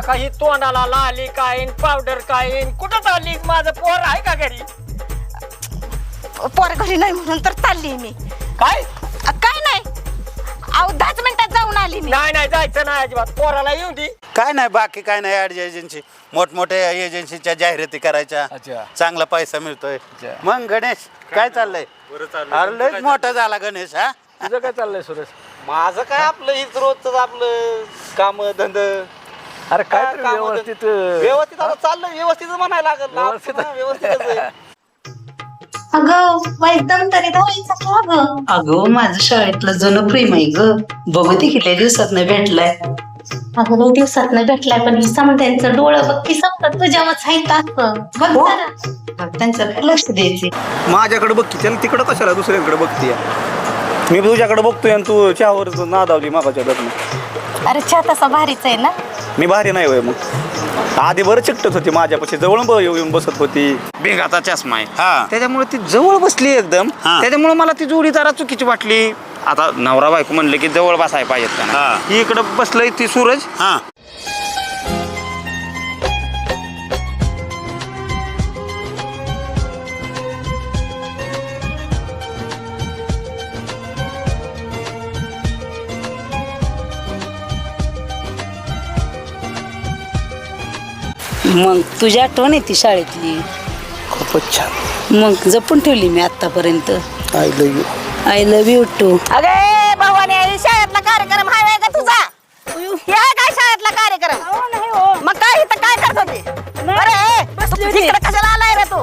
काही तोंडाला लाली काय पावडर काय कुठं चालली माझं पोर आहे का घरी पोर घरी नाही म्हणून तर चालली मी काय काय नाही अहो 10 मिनिटात जाऊन आली मी नाही नाही जायचं नाही अजिबात पोराला येऊन दे काय नाही बाकी काय नाही ऍड एजन्सी मोठमोठ्या एजन्सीच्या जाहिराती करायच्या चांगला पैसा मिळतोय मग गणेश काय चाललंय अरे लयच मोठा झाला गणेश हा तुझं काय चाललंय सुरेश माझं काय आपलं हीच रोजच आपलं काम धंद अरे काय व्यवस्थित व्यवस्थित आता चाललंय व्यवस्थित म्हणायला लागल व्यवस्थितच आहे. अगं एकदम तरी धावायचं का अगं अगं माझं शाळेतलं जुनं प्रेम आहे ग बघू ते किती दिवसात नाही भेटलाय अगं 2 दिवसात नाही भेटलाय पण समजायचं डोळं बघ की समजत तुझ्यावरच आहे असं बघ जरा त्यांचं लक्ष द्यायचे माझ्याकडे बघती त्याला तिकडं कशाला दुसऱ्यांकडे बघतीय मी तुझ्याकडे बघतोय आणि तू चहावर नादावली मागाच्या लग्न अरे चहा तसा भारीच आहे ना मी भारी नाही होय मग आधी बरं चिकटत होती माझ्यापाशी जवळ येऊन बसत होती भिंगाचा चष्मा आहे हा त्याच्यामुळे ती जवळ बसली एकदम हा. त्याच्यामुळे मला ती जोडी जरा चुकीची वाटली आता नवरा बायको म्हणले की जवळ बसायला पाहिजेत हा. का ही इकडं बसलंय ती सूरज हा मग तुझी आठवण आहे ती शाळेतली खूपच छान मग जपून ठेवली मी आतापर्यंत I love you I love you too अगे भवानी शाळेतला कार्यक्रम आहे का तुझा हे आहे काय शाळेतला कार्यक्रम मग काय इथं काय करत होती अरे तिकडे कशाला आलाय रे तू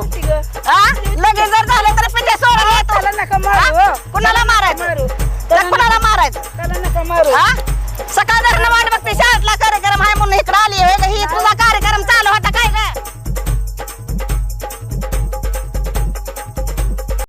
हा लगेच जर झालं तर पिंड्या सोडून येतो कुणाला मारायचं तर कुणाला मारायचं हा सकाळ धरणं वाट बघते शाळेतला कार्यक्रम आहे म्हणून इकडे आली होय का ही तुझा